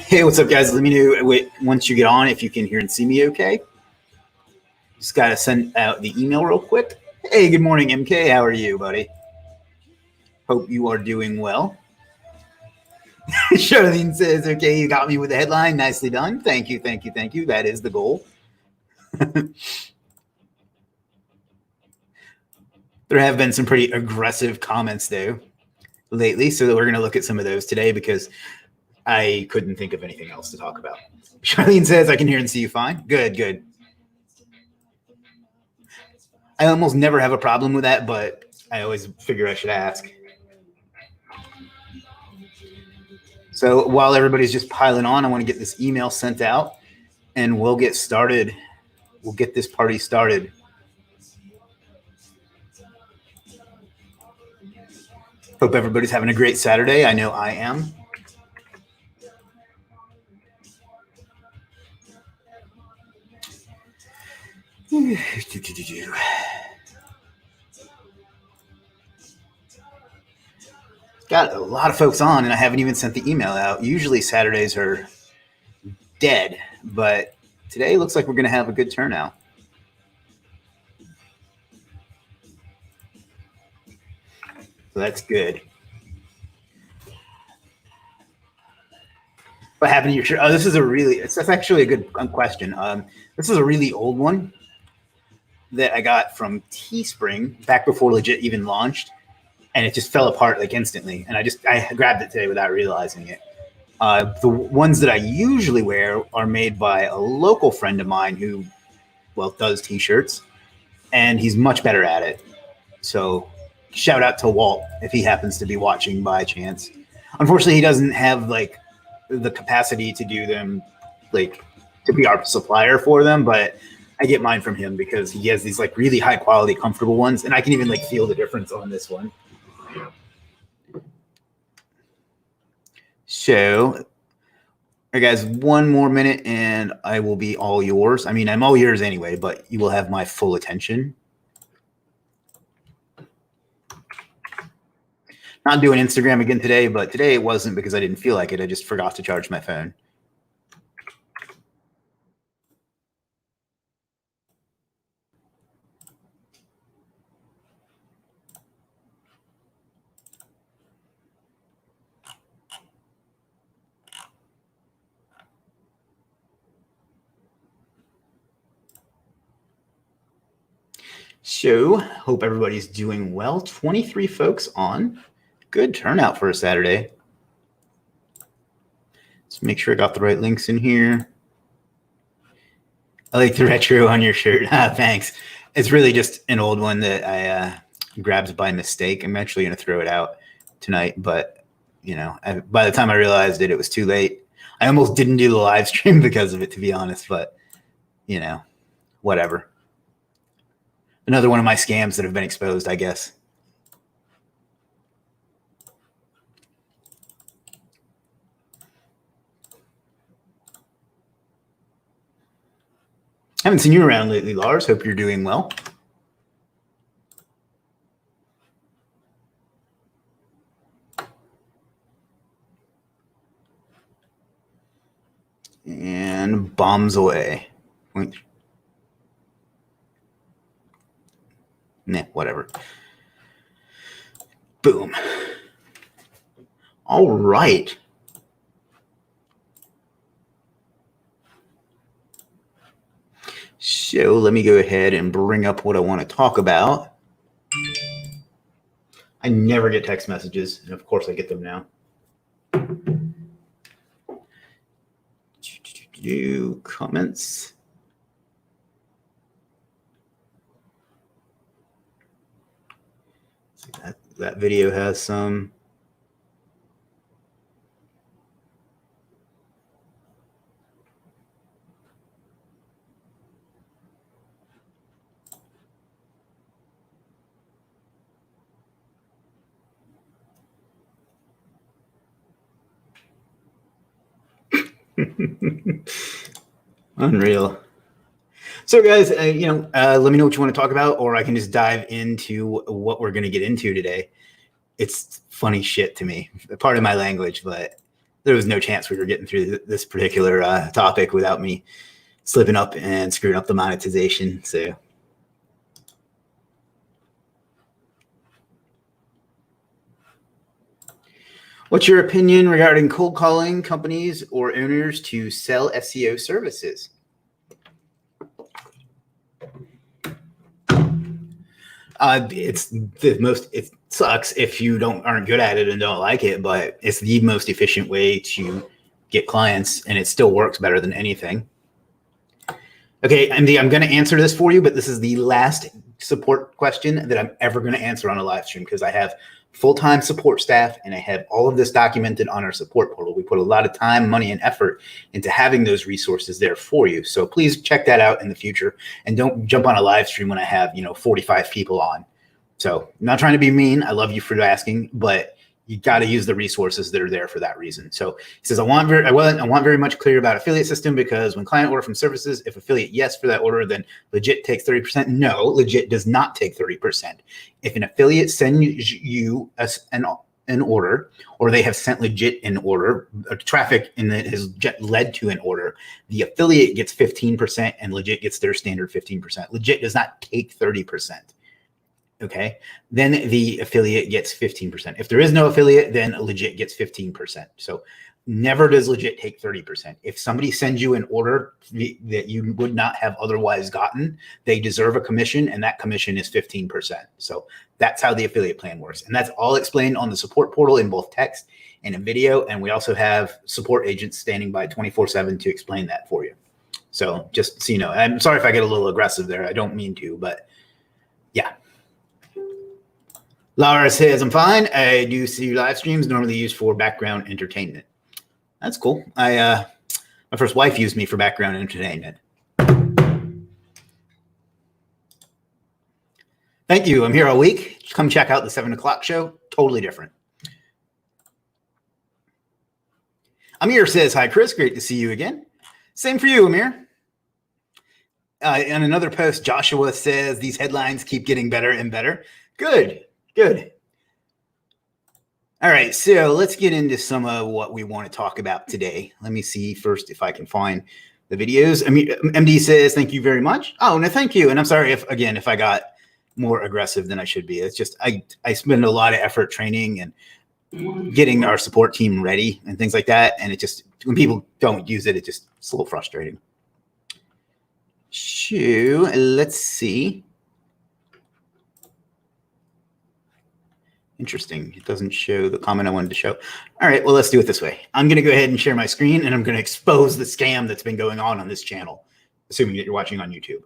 Hey, what's up, guys? Let me know once you get on if you can hear and see me okay. Just got to send out the email real quick. Hey, good morning, MK. How are you, buddy? Hope you are doing well. Charlene says, okay, you got me with the headline. Nicely done. Thank you, thank you, thank you. That is the goal. There have been some pretty aggressive comments, though, lately. So we're going to look at some of those today because I couldn't think of anything else to talk about. Charlene says, I can hear and see you fine. Good, good. I almost never have a problem with that, but I always figure I should ask. So while everybody's just piling on, I want to get this email sent out and we'll get started. We'll get this party started. Hope everybody's having a great Saturday. I know I am. Got a lot of folks on and I haven't even sent the email out. Usually Saturdays are dead, but today looks like we're going to have a good turnout. So that's good. What happened to your shirt? Oh, this is that's actually a good question. This is a really old one that I got from Teespring back before Legiit even launched. And it just fell apart like instantly. And I grabbed it today without realizing it. The ones that I usually wear are made by a local friend of mine who, well, does t-shirts. And he's much better at it. So shout out to Walt if he happens to be watching by chance. Unfortunately, he doesn't have like the capacity to do them, like to be our supplier for them. But I get mine from him because he has these like really high quality, comfortable ones. And I can even like feel the difference on this one. So, all right, guys, one more minute and I will be all yours. I mean, I'm all yours anyway, but you will have my full attention. Not doing Instagram again today, but today it wasn't because I didn't feel like it. I just forgot to charge my phone. So, hope everybody's doing well. 23 folks on. Good turnout for a Saturday. Let's make sure I got the right links in here. I like the retro on your shirt. Thanks. It's really just an old one that I grabbed by mistake. I'm actually going to throw it out tonight, but you know, by the time I realized it was too late. I almost didn't do the live stream because of it, to be honest, but you know, whatever. Another one of my scams that have been exposed, I guess. Haven't seen you around lately, Lars. Hope you're doing well. And bombs away. Nah, whatever. Boom. All right. So let me go ahead and bring up what I want to talk about. I never get text messages, and of course I get them now. Comments. That video has some. Unreal. So guys, let me know what you want to talk about, or I can just dive into what we're going to get into today. It's funny shit to me, part of my language, but there was no chance we were getting through this particular topic without me slipping up and screwing up the monetization. So what's your opinion regarding cold calling companies or owners to sell SEO services? It sucks if you aren't good at it and don't like it, but it's the most efficient way to get clients, and it still works better than anything. Okay, MD, I'm going to answer this for you, but this is the last support question that I'm ever going to answer on a live stream because I have full-time support staff and I have all of this documented on our support portal. We put a lot of time, money, and effort into having those resources there for you. So please check that out in the future and don't jump on a live stream when I have, 45 people on. So I'm not trying to be mean. I love you for asking, but you got to use the resources that are there for that reason. So he says, I want very much clear about affiliate system because when client order from services, if affiliate yes for that order, then Legiit takes 30%. No, Legiit does not take 30%. If an affiliate sends you an order, or they have sent Legiit an order, traffic in that has led to an order, the affiliate gets 15% and Legiit gets their standard 15%. Legiit does not take 30%. Okay, then the affiliate gets 15%. If there is no affiliate, then Legiit gets 15%. So never does Legiit take 30%. If somebody sends you an order that you would not have otherwise gotten, they deserve a commission, and that commission is 15%. So that's how the affiliate plan works. And that's all explained on the support portal in both text and in video. And we also have support agents standing by 24/7 to explain that for you. So just so you know, I'm sorry if I get a little aggressive there. I don't mean to, but yeah. Laura says, I'm fine. I do see live streams normally used for background entertainment. That's cool. My first wife used me for background entertainment. Thank you. I'm here all week. Come check out the 7 o'clock show. Totally different. Amir says, hi, Chris. Great to see you again. Same for you, Amir. In another post, Joshua says, these headlines keep getting better and better. Good. Good. All right, so let's get into some of what we want to talk about today. Let me see first if I can find the videos. I mean, MD says, thank you very much. Oh, no, thank you. And I'm sorry if I got more aggressive than I should be. It's just I spend a lot of effort training and getting our support team ready and things like that. And it just, when people don't use it, it's a little frustrating. So let's see. Interesting. It doesn't show the comment I wanted to show. All right, well, let's do it this way. I'm going to go ahead and share my screen, and I'm going to expose the scam that's been going on this channel, assuming that you're watching on YouTube.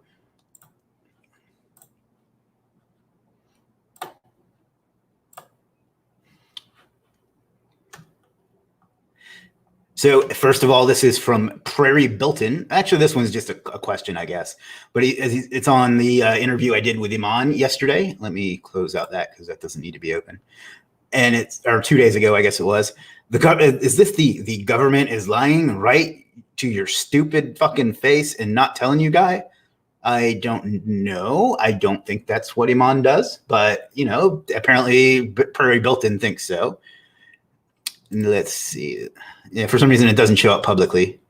So first of all, this is from Prairie Bilton. Actually, this one's just a question, I guess. But it's on the interview I did with Iman yesterday. Let me close out that because that doesn't need to be open. And or 2 days ago, I guess it was. Is this the government is lying right to your stupid fucking face and not telling you, guy? I don't know. I don't think that's what Iman does. But, apparently Prairie Bilton thinks so. Let's see. Yeah, for some reason it doesn't show up publicly.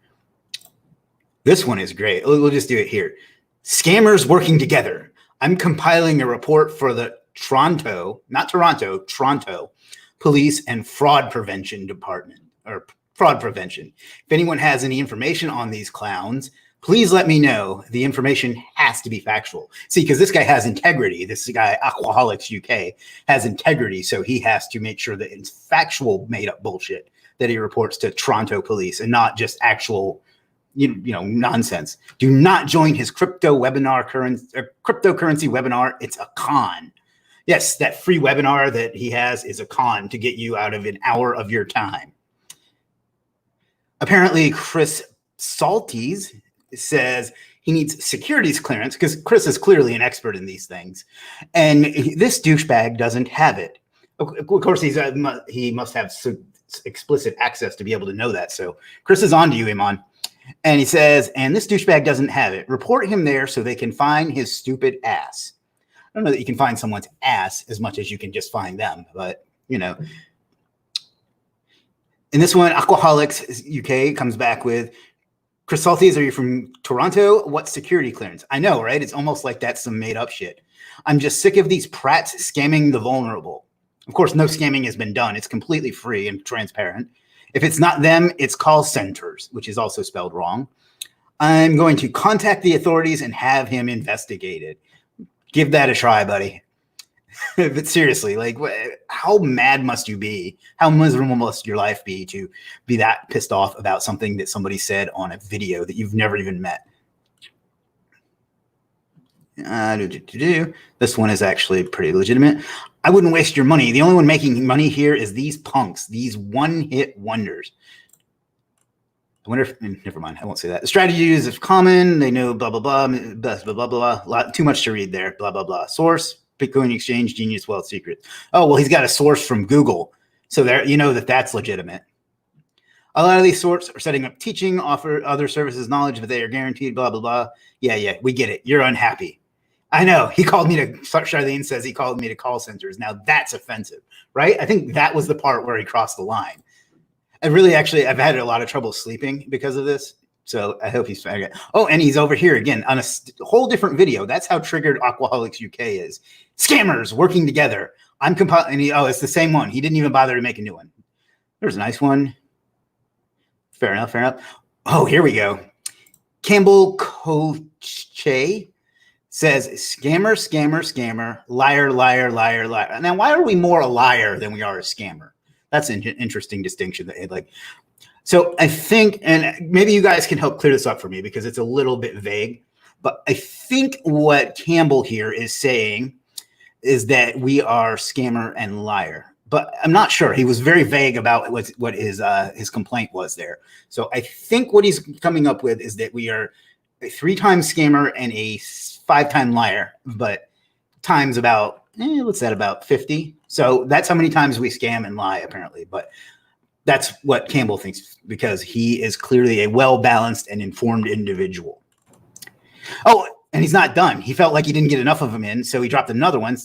This one is great. We'll just do it here. Scammers working together. I'm compiling a report for the Toronto Police and Fraud Prevention Department, or Fraud Prevention. If anyone has any information on these clowns, please let me know. The information has to be factual. See, because this guy has integrity. This guy, Aquaholics UK, has integrity. So he has to make sure that it's factual made up bullshit that he reports to Toronto police and not just actual, nonsense. Do not join his cryptocurrency webinar. It's a con. Yes, that free webinar that he has is a con to get you out of an hour of your time. Apparently, Chris Salties says he needs securities clearance because Chris is clearly an expert in these things. And this douchebag doesn't have it. Of course, he must have explicit access to be able to know that. So Chris is on to you, Iman. And he says, and this douchebag doesn't have it. Report him there so they can find his stupid ass. I don't know that you can find someone's ass as much as you can just find them, but In this one, Aquaholics UK comes back with, Chris Salties, are you from Toronto? What security clearance? I know, right? It's almost like that's some made up shit. I'm just sick of these prats scamming the vulnerable. Of course, no scamming has been done. It's completely free and transparent. If it's not them, it's call centers, which is also spelled wrong. I'm going to contact the authorities and have him investigated. Give that a try, buddy. But seriously, like, how mad must you be? How miserable must your life be to be that pissed off about something that somebody said on a video that you've never even met? This one is actually pretty legitimate. I wouldn't waste your money. The only one making money here is these punks, these one-hit wonders. I wonder if, never mind, I won't say that. The strategies is common. They know blah, blah, blah, blah, blah, blah, blah. Too much to read there, blah, blah, blah. Source, Bitcoin Exchange, Genius Wealth Secrets. Oh, well, he's got a source from Google. So there, you know that that's legitimate. A lot of these sorts are setting up teaching, offer other services, knowledge, but they are guaranteed, blah, blah, blah. Yeah, we get it. You're unhappy. I know. He called me to, Charlene says he called me to call centers. Now that's offensive, right? I think that was the part where he crossed the line. I've had a lot of trouble sleeping because of this. So I hope he's fine. Oh, and he's over here again on a whole different video. That's how triggered Aquaholics UK is. Scammers working together. I'm compiling. It's the same one. He didn't even bother to make a new one. There's a nice one. Fair enough. Oh, here we go. Campbell Koche says, scammer, liar. Now, why are we more a liar than we are a scammer? That's an interesting distinction that like. So I think, and maybe you guys can help clear this up for me because it's a little bit vague, but I think what Campbell here is saying is that we are scammer and liar, but I'm not sure. He was very vague about what his complaint was there. So I think what he's coming up with is that we are a 3-time scammer and a 5-time liar, but times about, what's that, about 50? So that's how many times we scam and lie, apparently. But that's what Campbell thinks because he is clearly a well-balanced and informed individual. Oh, and he's not done. He felt like he didn't get enough of them in, so he dropped another one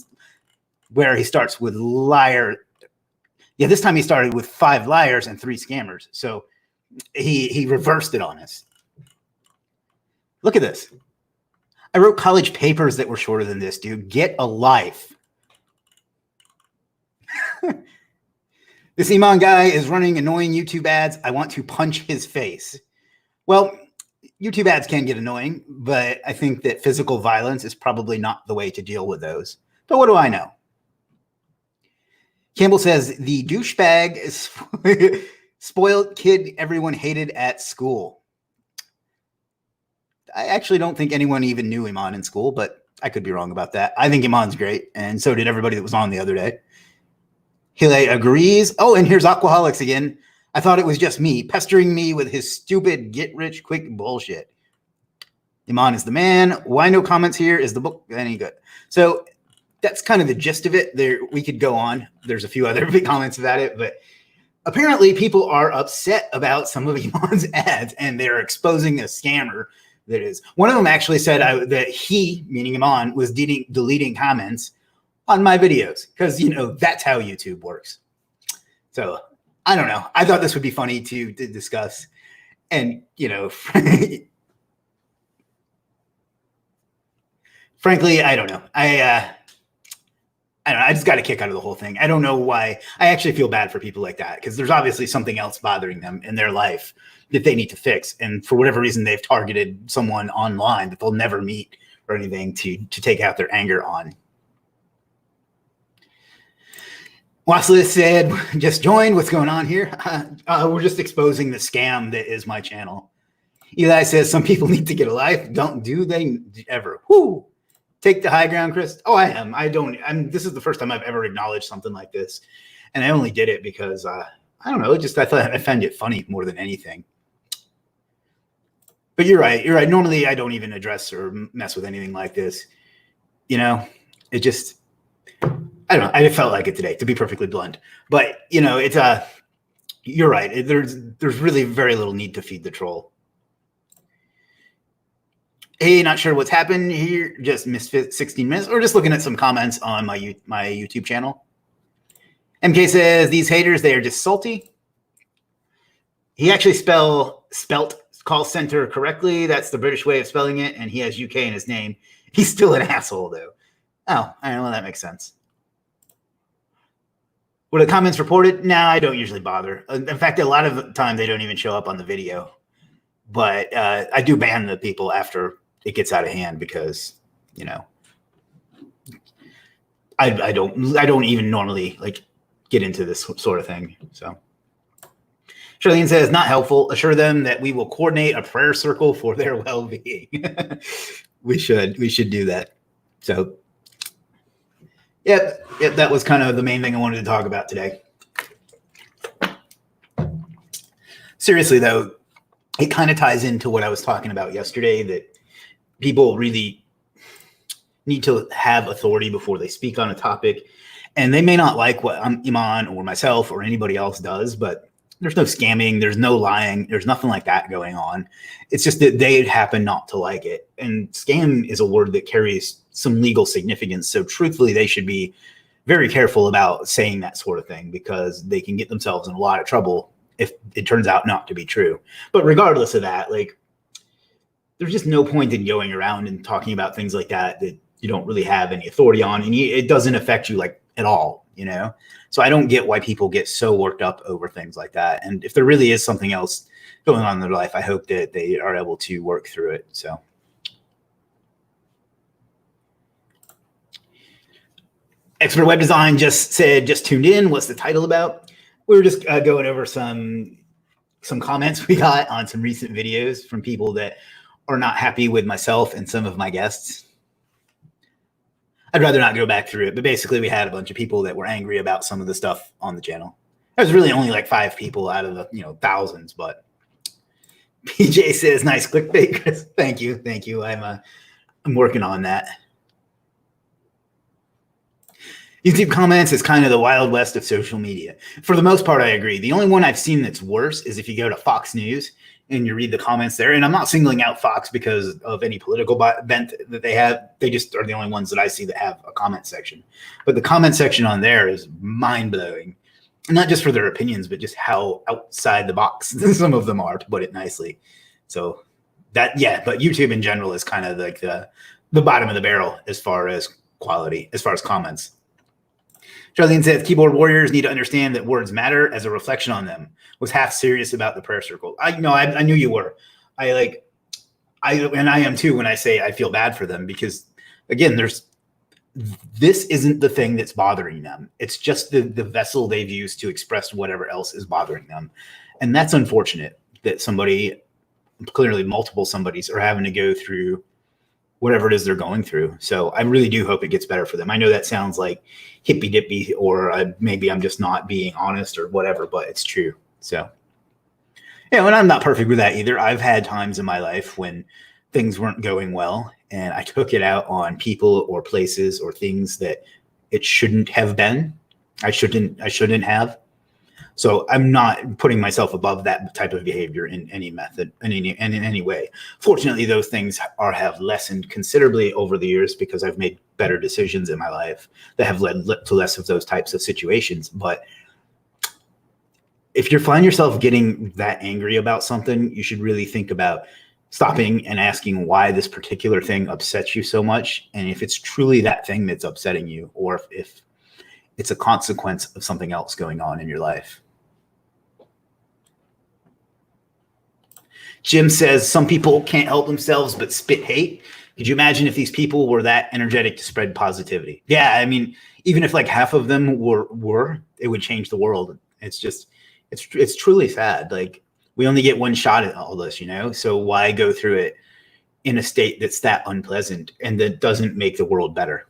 where he starts with liar. Yeah, this time he started with 5 liars and 3 scammers. So he reversed it on us. Look at this. I wrote college papers that were shorter than this, dude. Get a life. This Iman guy is running annoying YouTube ads. I want to punch his face. Well, YouTube ads can get annoying, but I think that physical violence is probably not the way to deal with those. But what do I know? Campbell says, the douchebag is spoiled kid everyone hated at school. I actually don't think anyone even knew Iman in school, but I could be wrong about that. I think Iman's great, and so did everybody that was on the other day. Hile agrees. Oh, and here's Aquaholics again. I thought it was just me, pestering me with his stupid get-rich-quick bullshit. Iman is the man. Why no comments here? Is the book any good? So that's kind of the gist of it. There, we could go on. There's a few other big comments about it, but apparently people are upset about some of Iman's ads, and they're exposing a scammer that is. One of them actually said that he, meaning Iman, was deleting comments on my videos because, that's how YouTube works. So I don't know. I thought this would be funny to discuss. And, frankly, I don't know. I don't know. I just got a kick out of the whole thing. I don't know why. I actually feel bad for people like that because there's obviously something else bothering them in their life that they need to fix. And for whatever reason, they've targeted someone online that they'll never meet or anything to take out their anger on. Wasla said, just joined. What's going on here? We're just exposing the scam that is my channel. Eli says, some people need to get a life. Do they ever? Whoo! Take the high ground, Chris. Oh, I am. This is the first time I've ever acknowledged something like this. And I only did it because, I don't know, I found it funny more than anything. But you're right. Normally, I don't even address or mess with anything like this. It just, I don't know. I felt like it today, to be perfectly blunt. But, it's you're right. There's really very little need to feed the troll. Hey, not sure what's happened here. Just missed 16 minutes. Or just looking at some comments on my YouTube channel. MK says, these haters, they are just salty. He actually spelt call center correctly. That's the British way of spelling it, and he has UK in his name. He's still an asshole, though. Oh, I know, that makes sense. Were the comments reported? Nah, I don't usually bother. In fact, a lot of the time they don't even show up on the video. But I do ban the people after it gets out of hand because, you know, I don't even normally like get into this sort of thing. So Charlene says, not helpful. Assure them that we will coordinate a prayer circle for their well-being. We should do that. So yeah, that was kind of the main thing I wanted to talk about today. Seriously, though, it kind of ties into what I was talking about yesterday, that people really need to have authority before they speak on a topic. And they may not like what Iman or myself or anybody else does, but there's no scamming, there's no lying, there's nothing like that going on. It's just that they happen not to like it. And scam is a word that carries some legal significance. So truthfully, they should be very careful about saying that sort of thing, because they can get themselves in a lot of trouble if it turns out not to be true. But regardless of that, like, there's just no point in going around and talking about things like that you don't really have any authority on, and it doesn't affect you like at all, you know? So I don't get why people get so worked up over things like that. And if there really is something else going on in their life, I hope that they are able to work through it. So Expert Web Design just said, just tuned in. What's the title about? We were just going over some comments we got on some recent videos from people that are not happy with myself and some of my guests. I'd rather not go back through it, but basically we had a bunch of people that were angry about some of the stuff on the channel. There's really only like 5 people out of the thousands, but PJ says, nice clickbait, Chris. Thank you. I'm working on that. YouTube comments is kind of the Wild West of social media. For the most part, I agree. The only one I've seen that's worse is if you go to Fox News and you read the comments there. And I'm not singling out Fox because of any political bent that they have. They just are the only ones that I see that have a comment section. But the comment section on there is mind-blowing. Not just for their opinions, but just how outside the box some of them are, to put it nicely. So but YouTube in general is kind of like the bottom of the barrel as far as quality, as far as comments. Charlene says, keyboard warriors need to understand that words matter as a reflection on them. Was half serious about the prayer circle. I knew you were. And I am too when I say I feel bad for them, because again, this isn't the thing that's bothering them. It's just the vessel they've used to express whatever else is bothering them. And that's unfortunate that clearly multiple somebodies are having to go through whatever it is they're going through. So I really do hope it gets better for them. I know that sounds like hippy dippy, or maybe I'm just not being honest or whatever, but it's true. So, and I'm not perfect with that either. I've had times in my life when things weren't going well and I took it out on people or places or things that it shouldn't have been. I shouldn't have. So I'm not putting myself above that type of behavior in any method, in any way. Fortunately, those things have lessened considerably over the years because I've made better decisions in my life that have led to less of those types of situations. But if you find yourself getting that angry about something, you should really think about stopping and asking why this particular thing upsets you so much. And if it's truly that thing that's upsetting you, or if it's a consequence of something else going on in your life. Jim says, some people can't help themselves but spit hate. Could you imagine if these people were that energetic to spread positivity? Yeah, I mean, even if like half of them were, it would change the world. It's just, it's truly sad. Like, we only get one shot at all this, so why go through it in a state that's that unpleasant and that doesn't make the world better?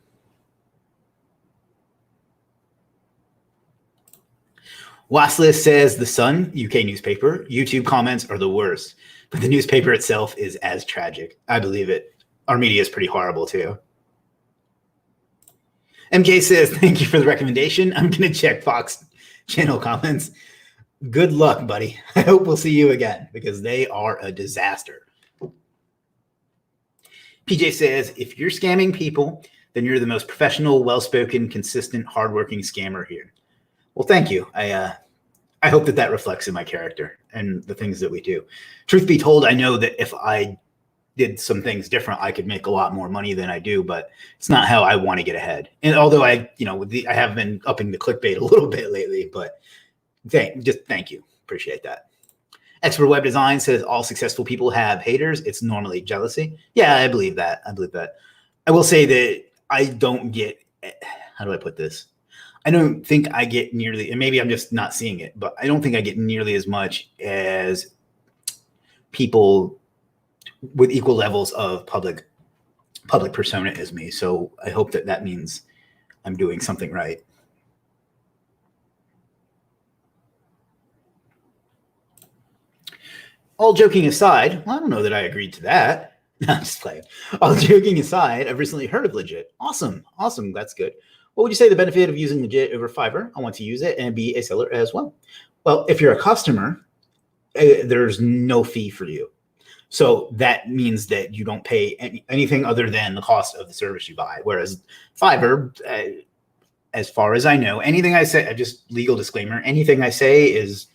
Wassless says, The Sun, UK newspaper, YouTube comments are the worst, but the newspaper itself is as tragic. I believe it. Our media is pretty horrible too. MK says, thank you for the recommendation. I'm going to check Fox channel comments. Good luck, buddy. I hope we'll see you again, because they are a disaster. PJ says, if you're scamming people, then you're the most professional, well-spoken, consistent, hardworking scammer here. Well, thank you. I hope that reflects in my character. and the things that we do. Truth be told, I know that if I did some things different, I could make a lot more money than I do, but it's not how I want to get ahead. And although I have been upping the clickbait a little bit lately, but thank you. Appreciate that. Expert Web Design says all successful people have haters. It's normally jealousy. Yeah, I believe that. I will say that I don't get, how do I put this? I don't think I get nearly, and maybe I'm just not seeing it, but I don't think I get nearly as much as people with equal levels of public persona as me. So I hope that means I'm doing something right. All joking aside, well, I don't know that I agreed to that. No, I'm just playing. All joking aside, I've recently heard of Legiit. Awesome. That's good. What would you say the benefit of using Legiit over Fiverr? I want to use it and be a seller as well. Well, if you're a customer, there's no fee for you. So that means that you don't pay anything other than the cost of the service you buy. Whereas Fiverr, as far as I know, anything I say, just legal disclaimer, anything I say is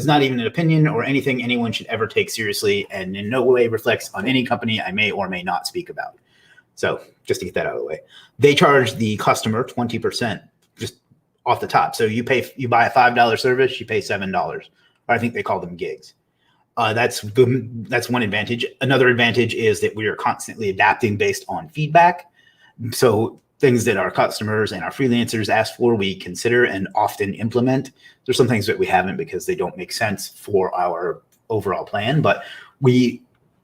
not even an opinion or anything anyone should ever take seriously, and in no way reflects on any company I may or may not speak about. So just to get that out of the way, they charge the customer 20% just off the top. So you buy a $5 service, you pay $7, or I think they call them gigs. That's one advantage. Another advantage is that we are constantly adapting based on feedback. So things that our customers and our freelancers ask for, we consider and often implement. There's some things that we haven't because they don't make sense for our overall plan, but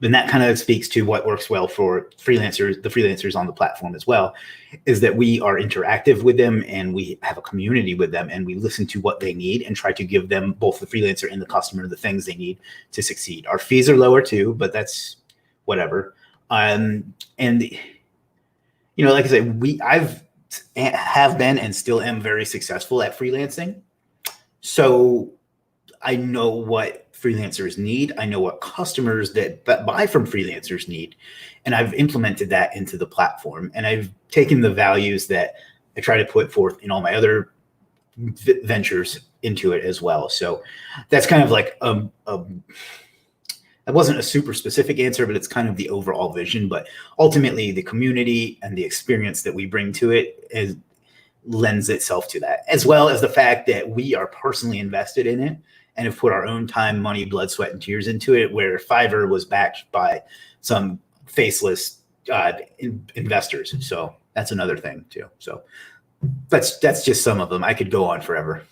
and that kind of speaks to what works well for the freelancers on the platform as well, is that we are interactive with them and we have a community with them and we listen to what they need and try to give them, both the freelancer and the customer, the things they need to succeed. Our fees are lower too, but that's whatever. And like I said, I have been and still am very successful at freelancing. So I know what freelancers need. I know what customers that buy from freelancers need. And I've implemented that into the platform. And I've taken the values that I try to put forth in all my other ventures into it as well. So that's kind of like it wasn't a super specific answer, but it's kind of the overall vision. But ultimately, the community and the experience that we bring to it lends itself to that, as well as the fact that we are personally invested in it and have put our own time, money, blood, sweat, and tears into it, where Fiverr was backed by some faceless investors. So that's another thing too. So that's just some of them. I could go on forever.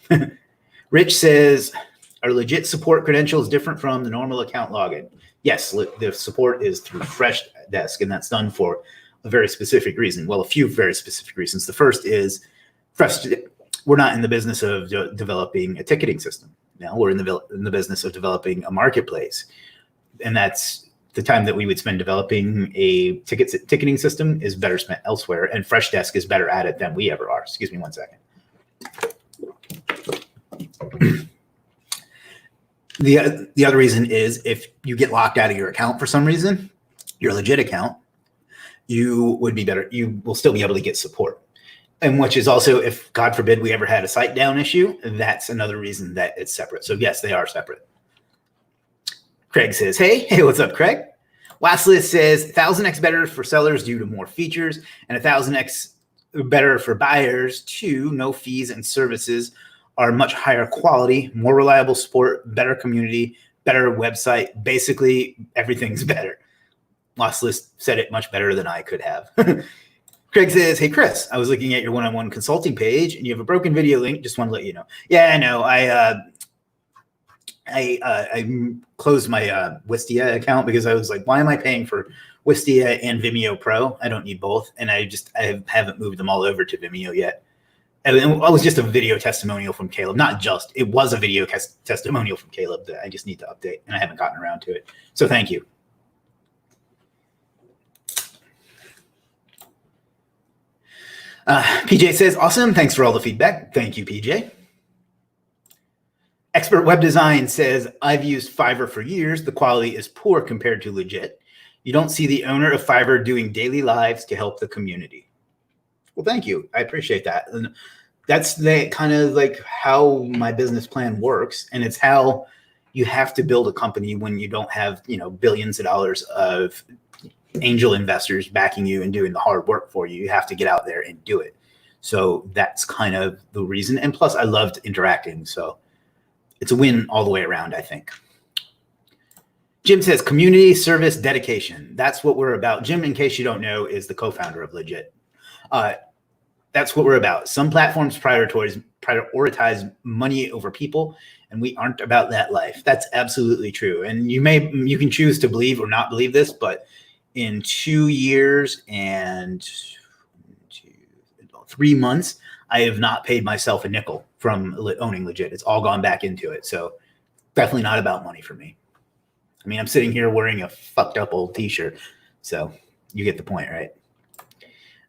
Rich says, are Legiit support credentials different from the normal account login? Yes, the support is through Freshdesk, and that's done for a very specific reason. Well, a few very specific reasons. The first is we're not in the business of developing a ticketing system. Now we're in the business of developing a marketplace, and that's the time that we would spend developing a ticketing system is better spent elsewhere, and Freshdesk is better at it than we ever are. Excuse me 1 second. The other reason is if you get locked out of your account for some reason, your Legiit account, you will still be able to get support. And which is also, if God forbid we ever had a site down issue, that's another reason that it's separate. So yes, they are separate. Craig says, hey, what's up, Craig? Wassless says 1000x better for sellers due to more features and 1000x better for buyers too. No fees and services are much higher quality, more reliable support, better community, better website. Basically, everything's better. Wassless said it much better than I could have. Craig says, hey, Chris, I was looking at your one-on-one consulting page and you have a broken video link. Just want to let you know. Yeah, I know. I closed my Wistia account because I was like, why am I paying for Wistia and Vimeo Pro? I don't need both. And I haven't moved them all over to Vimeo yet. And it was just a video testimonial from Caleb. It was a video testimonial from Caleb that I just need to update, and I haven't gotten around to it. So thank you. PJ says, awesome. Thanks for all the feedback. Thank you, PJ. Expert Web Design says, I've used Fiverr for years. The quality is poor compared to Legiit. You don't see the owner of Fiverr doing daily lives to help the community. Well, thank you. I appreciate that. And that's the kind of like how my business plan works. And it's how you have to build a company when you don't have, billions of dollars of angel investors backing you and doing the hard work for you. You have to get out there and do it. So that's kind of the reason. And plus, I loved interacting. So it's a win all the way around, I think. Jim says community service dedication. That's what we're about. Jim, in case you don't know, is the co-founder of Legiit. That's what we're about. Some platforms prioritize money over people, and we aren't about that life. That's absolutely true. And you can choose to believe or not believe this, but in 2 years and 3 months, I have not paid myself a nickel from owning Legiit. It's all gone back into it. So definitely not about money for me. I mean, I'm sitting here wearing a fucked up old t-shirt. So you get the point, right?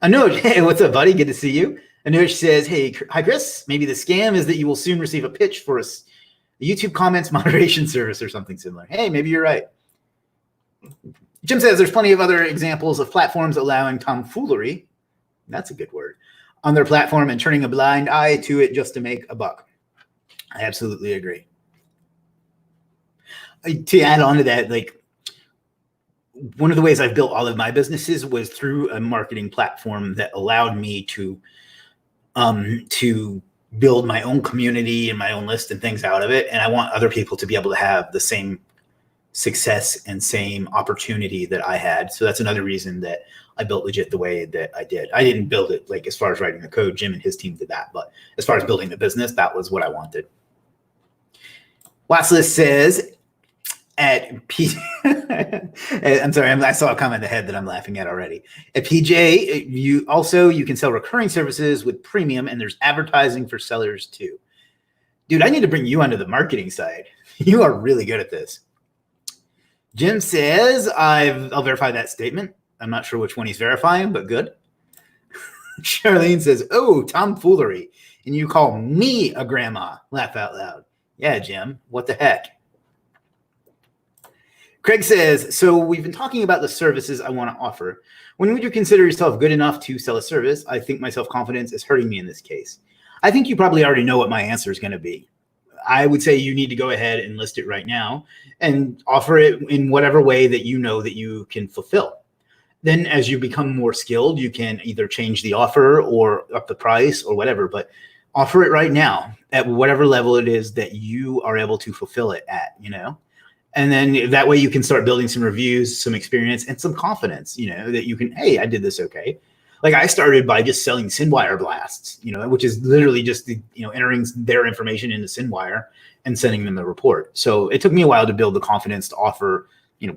Anuj, hey, what's up, buddy? Good to see you. Anuj says, hey, hi, Chris. Maybe the scam is that you will soon receive a pitch for a YouTube comments moderation service or something similar. Hey, maybe you're right. Jim says there's plenty of other examples of platforms allowing tomfoolery, that's a good word, on their platform and turning a blind eye to it just to make a buck. I absolutely agree. To add on to that, like, one of the ways I've built all of my businesses was through a marketing platform that allowed me to build my own community and my own list and things out of it. And I want other people to be able to have the same success and same opportunity that I had. So that's another reason that I built Legiit the way that I did. I didn't build it like as far as writing the code. Jim and his team did that. But as far as building the business, that was what I wanted. Watslist says, at P, I'm sorry, I saw a comment ahead that I'm laughing at already. At PJ, you can sell recurring services with premium, and there's advertising for sellers too. Dude, I need to bring you onto the marketing side. You are really good at this. Jim says, I'll verify that statement. I'm not sure which one he's verifying, but good. Charlene says, oh, tomfoolery. And you call me a grandma. Laugh out loud. Yeah, Jim, what the heck? Craig says, so we've been talking about the services I want to offer. When would you consider yourself good enough to sell a service? I think my self-confidence is hurting me in this case. I think you probably already know what my answer is going to be. I would say you need to go ahead and list it right now and offer it in whatever way that you know that you can fulfill. Then as you become more skilled, you can either change the offer or up the price or whatever, but offer it right now at whatever level it is that you are able to fulfill it at, And then that way you can start building some reviews, some experience, and some confidence, that you can, hey, I did this okay. Like I started by just selling SendWire blasts, which is literally just, entering their information into SendWire and sending them the report. So it took me a while to build the confidence to offer,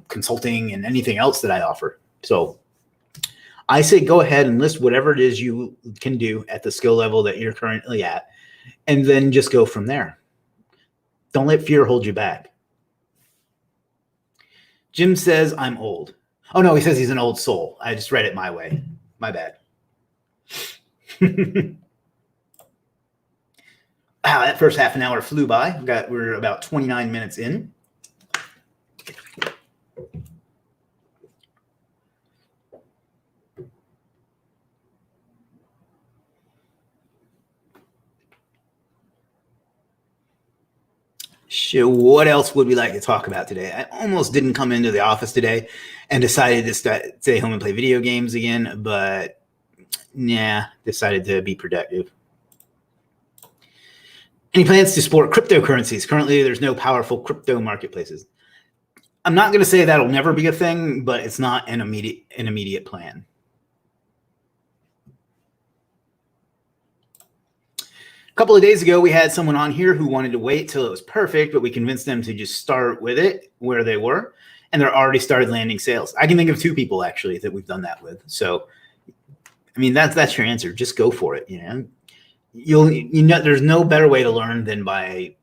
consulting and anything else that I offer. So I say go ahead and list whatever it is you can do at the skill level that you're currently at, and then just go from there. Don't let fear hold you back. Jim says I'm old. Oh, no, he says he's an old soul. I just read it my way. My bad. Wow, that first half an hour flew by. We're about 29 minutes in. So what else would we like to talk about today? I almost didn't come into the office today and decided to stay home and play video games again, but decided to be productive. Any plans to support cryptocurrencies? Currently, there's no powerful crypto marketplaces. I'm not going to say that'll never be a thing, but it's not an immediate plan. A couple of days ago, we had someone on here who wanted to wait till it was perfect, but we convinced them to just start with it where they were, and they're already started landing sales. I can think of 2 people actually that we've done that with. So, I mean, that's your answer. Just go for it. There's no better way to learn than by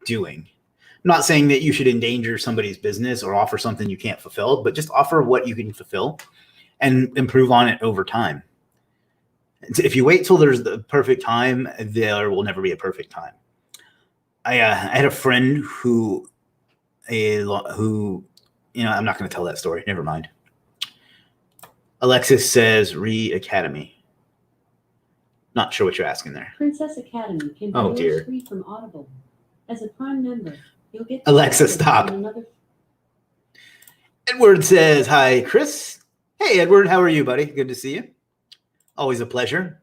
doing. I'm not saying that you should endanger somebody's business or offer something you can't fulfill, but just offer what you can fulfill and improve on it over time. If you wait till there's the perfect time, there will never be a perfect time. I had a friend who I'm not going to tell that story. Never mind. Alexis says Academy. Not sure what you're asking there. Princess Academy can be free from Audible as a Prime member. Alexa, stop. Edward says, hi, Chris. Hey, Edward, how are you, buddy? Good to see you. Always a pleasure.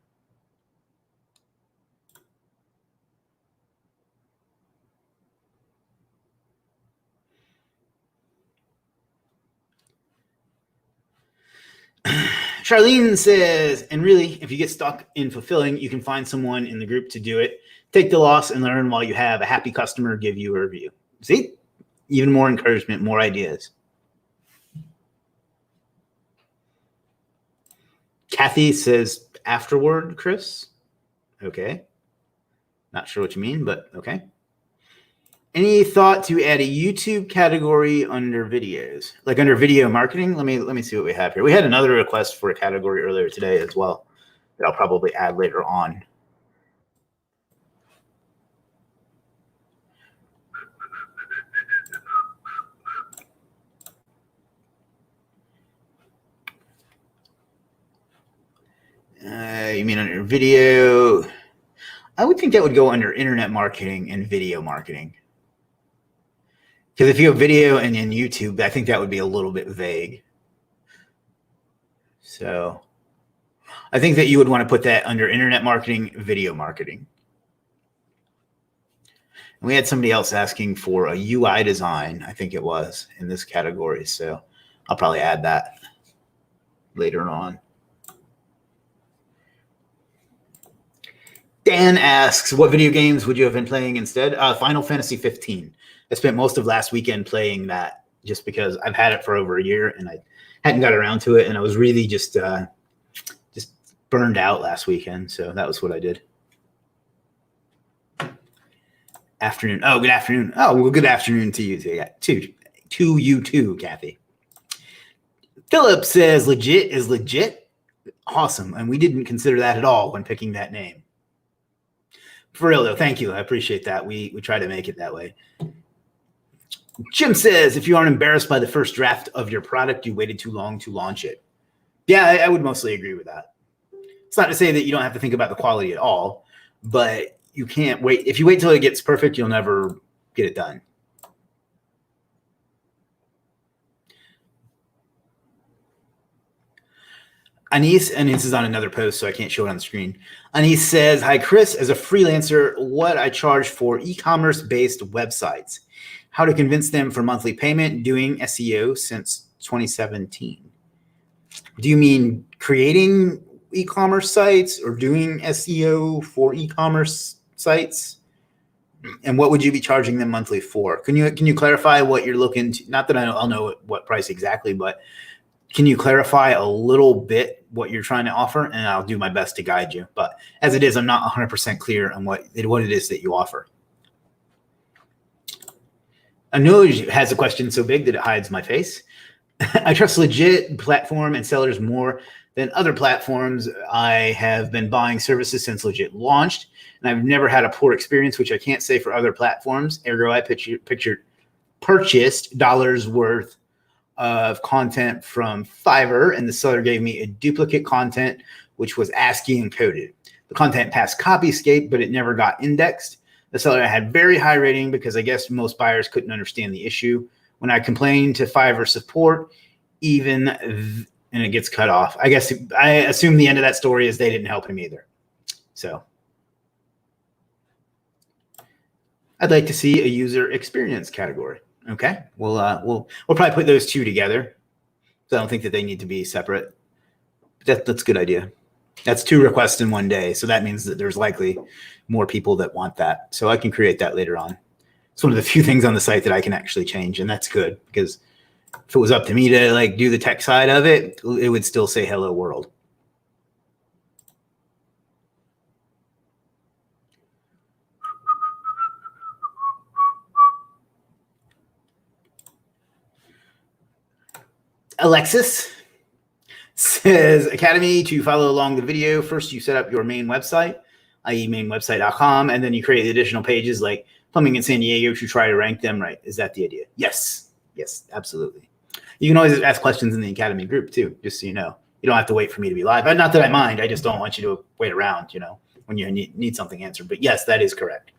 Charlene says, and really, if you get stuck in fulfilling, you can find someone in the group to do it. Take the loss and learn while you have a happy customer give you a review. See? Even more encouragement, more ideas. Kathy says, afterward, Chris. Okay. Not sure what you mean, but okay. Any thought to add a YouTube category under videos, like under video marketing? Let me see what we have here. We had another request for a category earlier today as well that I'll probably add later on. You mean under video? I would think that would go under internet marketing and video marketing. Because if you have video and then YouTube, I think that would be a little bit vague. So I think that you would want to put that under internet marketing, video marketing. And we had somebody else asking for a UI design, I think it was, in this category. So I'll probably add that later on. Dan asks, what video games would you have been playing instead? Final Fantasy 15. I spent most of last weekend playing that just because I've had it for over a year and I hadn't got around to it. And I was really just burned out last weekend. So that was what I did. Afternoon. Oh, good afternoon. Oh, well, good afternoon to you too. Yeah, to you too, Kathy. Philip says Legiit is legit. Awesome. And we didn't consider that at all when picking that name. For real though, thank you. I appreciate that. We try to make it that way. Jim says, if you aren't embarrassed by the first draft of your product, you waited too long to launch it. Yeah, I would mostly agree with that. It's not to say that you don't have to think about the quality at all, but you can't wait. If you wait till it gets perfect, you'll never get it done. Anis, and this is on another post, so I can't show it on the screen. Anis says, hi, Chris. As a freelancer, what I charge for e-commerce-based websites, how to convince them for monthly payment, doing SEO since 2017. Do you mean creating e-commerce sites or doing SEO for e-commerce sites? And what would you be charging them monthly for? Can you clarify what you're looking to? Not that I'll know what price exactly, but can you clarify a little bit what you're trying to offer? And I'll do my best to guide you. But as it is, I'm not 100% clear on what it is that you offer. Anuj has a question so big that it hides my face. I trust Legiit platform and sellers more than other platforms. I have been buying services since Legiit launched, and I've never had a poor experience, which I can't say for other platforms. Ergo, I purchased dollars worth of content from Fiverr, and the seller gave me a duplicate content, which was ASCII encoded. The content passed Copyscape, but it never got indexed. The seller had very high rating because I guess most buyers couldn't understand the issue. When I complained to Fiverr support, and it gets cut off. I guess I assume the end of that story is they didn't help him either. So I'd like to see a user experience category. Okay, we'll probably put those two together. So I don't think that they need to be separate. That's a good idea. That's 2 requests in one day. So that means that there's likely more people that want that. So I can create that later on. It's one of the few things on the site that I can actually change, and that's good because if it was up to me to like do the tech side of it, it would still say hello world. Alexis says, Academy to follow along the video. First, you set up your main website, i.e. mainwebsite.com, and then you create additional pages like plumbing in San Diego to try to rank them right. Is that the idea? Yes. Yes, absolutely. You can always ask questions in the Academy group too, just so you know. You don't have to wait for me to be live. Not that I mind. I just don't want you to wait around, when you need something answered. But yes, that is correct.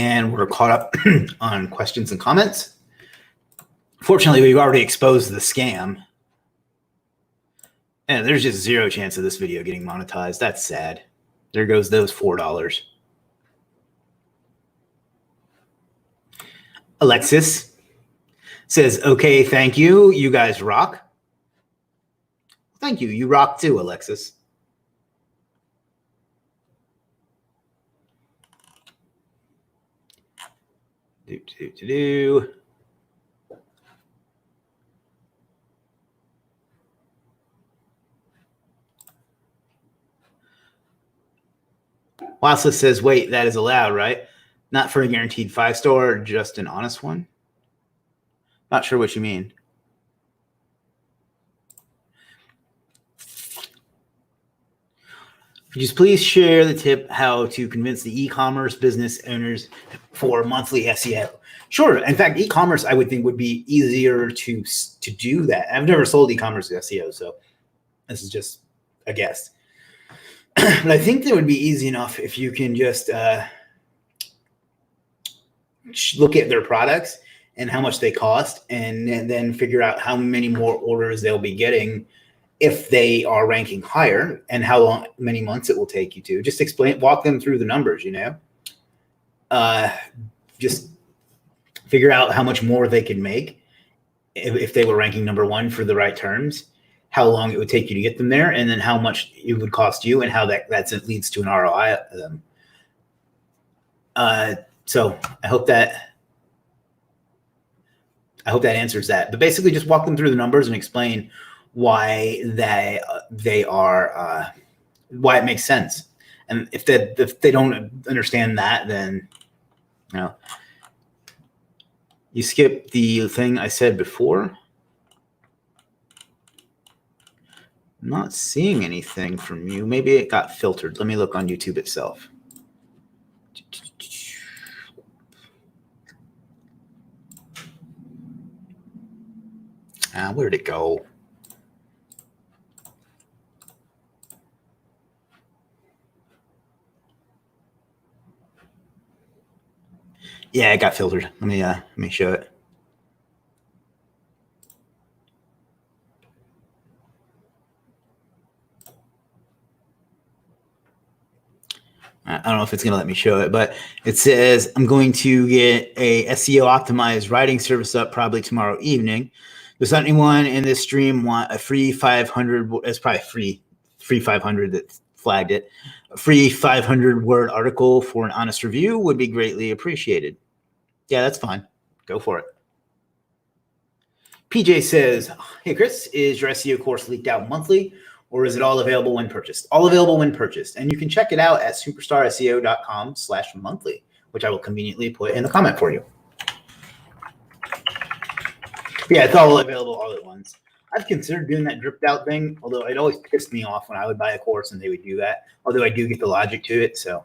and we're caught up on questions and comments. Fortunately, we've already exposed the scam. And there's just zero chance of this video getting monetized. That's sad. There goes those $4. Alexis says, okay, thank you. You guys rock. Thank you. You rock too, Alexis. Wasla says, wait, that is allowed, right? Not for a guaranteed 5-star, just an honest one? Not sure what you mean. Just please share the tip how to convince the e-commerce business owners for monthly SEO. Sure. In fact, e-commerce, I would think, would be easier to do that. I've never sold e-commerce SEO, so this is just a guess. But I think that would be easy enough if you can just look at their products and how much they cost, and then figure out how many more orders they'll be getting if they are ranking higher, and how many months it will take you to. Just walk them through the numbers, just figure out how much more they could make if they were ranking #1 for the right terms, how long it would take you to get them there, and then how much it would cost you, and how that leads to an ROI of them. So I hope that answers that. But basically, just walk them through the numbers and explain why they are why it makes sense. And if they don't understand that, then you skip the thing I said before. I'm not seeing anything from you. Maybe it got filtered. Let me look on YouTube itself. Where'd it go? Yeah, it got filtered. Let me show it. I don't know if it's going to let me show it, but it says I'm going to get a SEO optimized writing service up probably tomorrow evening. Does anyone in this stream want a free 500? It's probably free 500 that flagged it. A free 500-word article for an honest review would be greatly appreciated. Yeah, that's fine. Go for it. PJ says, hey, Chris, is your SEO course leaked out monthly, or is it all available when purchased? All available when purchased. And you can check it out at superstarseo.com/monthly, which I will conveniently put in the comment for you. Yeah, it's all available all at once. I've considered doing that dripped out thing, although it always pissed me off when I would buy a course and they would do that. Although I do get the logic to it. So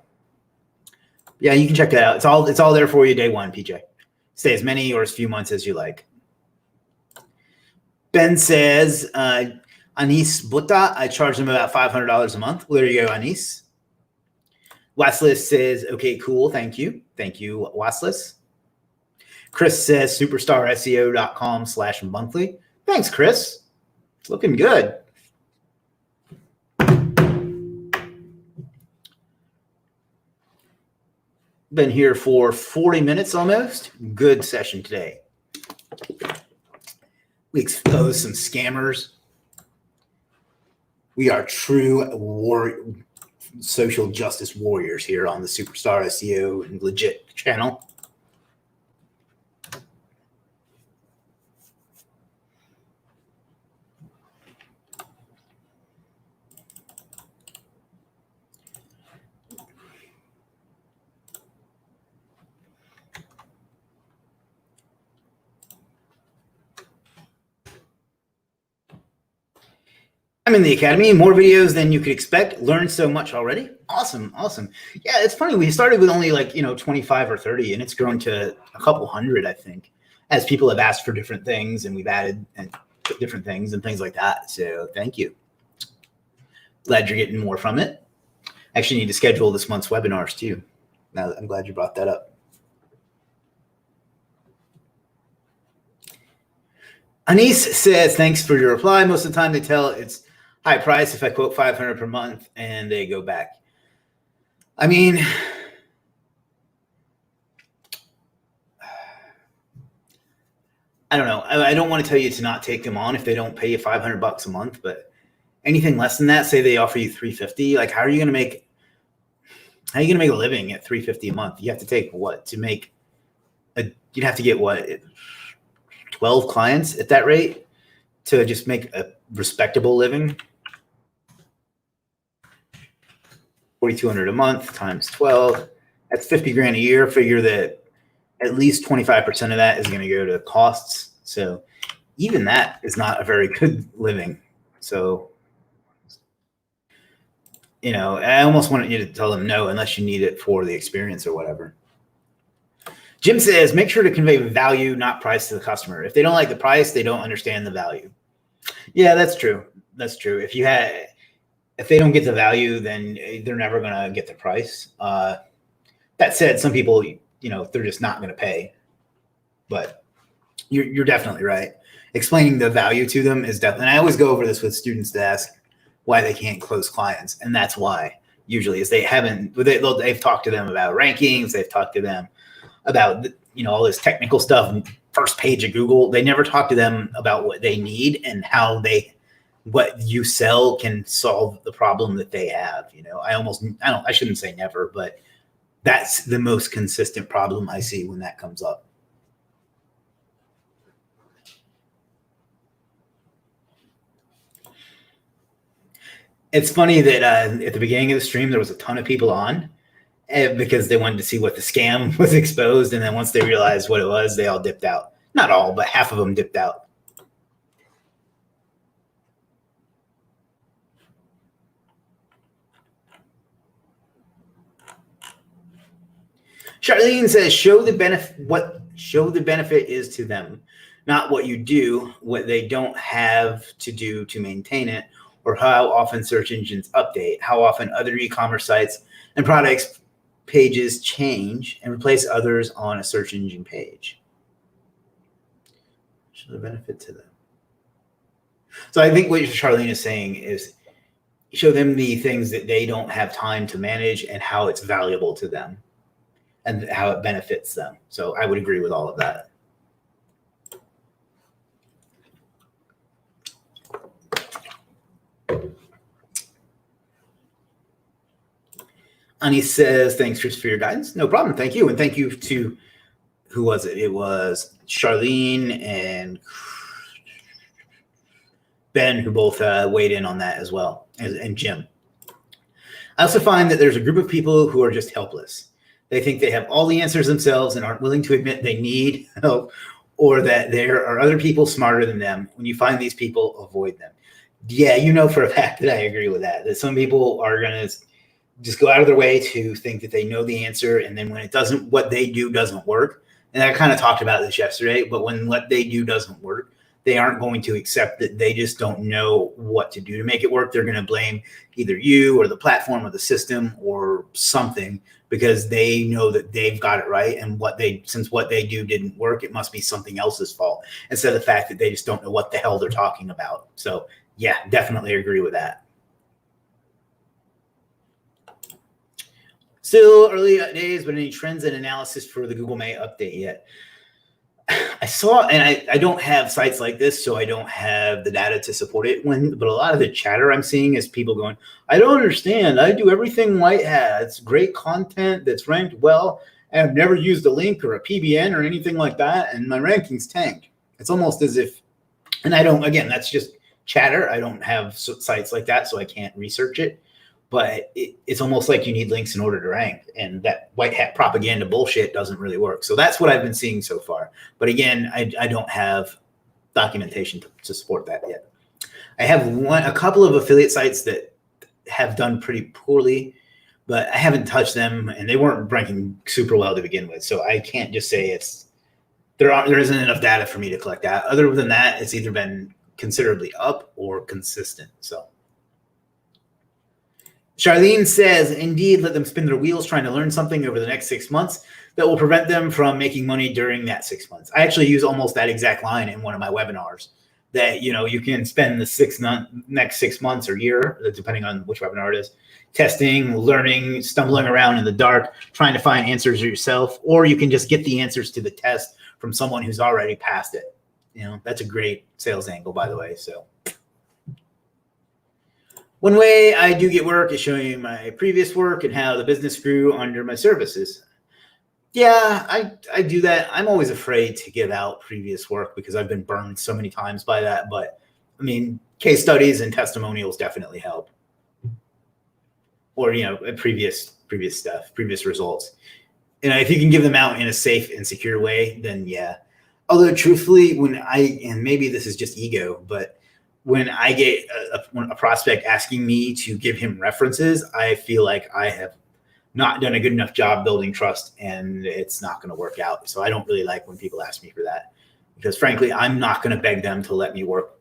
yeah, you can check that out. It's all there for you day one, PJ. Stay as many or as few months as you like. Ben says, Anis Butta, I charge them about $500 a month. Well, there you go, Anis. Waslis says, okay, cool. Thank you. Thank you, Waslis. Chris says superstarseo.com/monthly. Thanks, Chris. It's looking good. Been here for 40 minutes almost. Good session today. We exposed some scammers. We are true social justice warriors here on the Superstar SEO and Legit channel. I'm in the academy, more videos than you could expect. Learned so much already. Awesome. Yeah, it's funny. We started with only 25 or 30, and it's grown to a couple hundred, I think, as people have asked for different things, and we've added different things and things like that. So thank you. Glad you're getting more from it. Actually need to schedule this month's webinars too. Now I'm glad you brought that up. Anis says, thanks for your reply. Most of the time they tell it's high price if I quote 500 per month and they go back. I mean, I don't know. I don't want to tell you to not take them on if they don't pay you $500 a month, but anything less than that, say they offer you $350, like how are you going to make a living at $350 a month? You have to take what to make you'd have to get what 12 clients at that rate to just make a respectable living. 4,200 a month times 12, that's 50 grand a year. Figure that at least 25% of that is going to go to costs. So even that is not a very good living. So, I almost wanted you to tell them no, unless you need it for the experience or whatever. Jim says, make sure to convey value, not price to the customer. If they don't like the price, they don't understand the value. Yeah, that's true. That's true. If they don't get the value, then they're never going to get the price. That said, some people, they're just not going to pay. But you're definitely right. Explaining the value to them is definitely, and I always go over this with students to ask why they can't close clients. And that's why usually is they've talked to them about rankings. They've talked to them about, all this technical stuff, first page of Google. They never talk to them about what they need and how what you sell can solve the problem that they have. I shouldn't say never, but that's the most consistent problem I see when that comes up. It's funny that at the beginning of the stream, there was a ton of people on because they wanted to see what the scam was exposed. And then once they realized what it was, they all dipped out. Not all, but half of them dipped out. Charlene says, show the benefit is to them, not what you do, what they don't have to do to maintain it, or how often search engines update, how often other e-commerce sites and products pages change and replace others on a search engine page. Show the benefit to them. So I think what Charlene is saying is show them the things that they don't have time to manage and how it's valuable to them and how it benefits them. So I would agree with all of that. Ani says, thanks for your guidance. No problem. Thank you. And thank you to, who was it? It was Charlene and Ben who both weighed in on that as well, and Jim. I also find that there's a group of people who are just helpless. They think they have all the answers themselves and aren't willing to admit they need help, or that there are other people smarter than them. When you find these people, avoid them. Yeah, for a fact that I agree with that some people are going to just go out of their way to think that they know the answer. And then when it doesn't, what they do doesn't work. And I kind of talked about this yesterday, but when what they do doesn't work, they aren't going to accept that they just don't know what to do to make it work. They're going to blame either you or the platform or the system or something because they know that they've got it right. And since what they do didn't work, it must be something else's fault instead of the fact that they just don't know what the hell they're talking about. So yeah, definitely agree with that. Still early days, but any trends and analysis for the Google May update yet? I saw, and I don't have sites like this, so I don't have the data to support it. But a lot of the chatter I'm seeing is people going, I don't understand. I do everything White hat. It's great content that's ranked well. And I've never used a link or a PBN or anything like that. And my rankings tanked. It's almost as if, and that's just chatter. I don't have sites like that, so I can't research it. But it's almost like you need links in order to rank, and that white hat propaganda bullshit doesn't really work. So that's what I've been seeing so far. But again, I don't have documentation to support that yet. I have a couple of affiliate sites that have done pretty poorly, but I haven't touched them, and they weren't ranking super well to begin with. So I can't just say there isn't enough data for me to collect that. Other than that, it's either been considerably up or consistent. So. Charlene says, indeed, let them spin their wheels trying to learn something over the next 6 months that will prevent them from making money during that 6 months. I actually use almost that exact line in one of my webinars, that, you know, you can spend the next 6 months or year, depending on which webinar it is, testing, learning, stumbling around in the dark, trying to find answers yourself, or you can just get the answers to the test from someone who's already passed it. You know, that's a great sales angle, by the way. So one way I do get work is showing my previous work and how the business grew under my services. Yeah, I do that. I'm always afraid to give out previous work because I've been burned so many times by that. But I mean, case studies and testimonials definitely help. Or, you know, previous stuff, previous results. And if you can give them out in a safe and secure way, then yeah. Although truthfully, and maybe this is just ego, but when I get a prospect asking me to give him references, I feel like I have not done a good enough job building trust and it's not going to work out. So I don't really like when people ask me for that, because frankly, I'm not going to beg them to let me work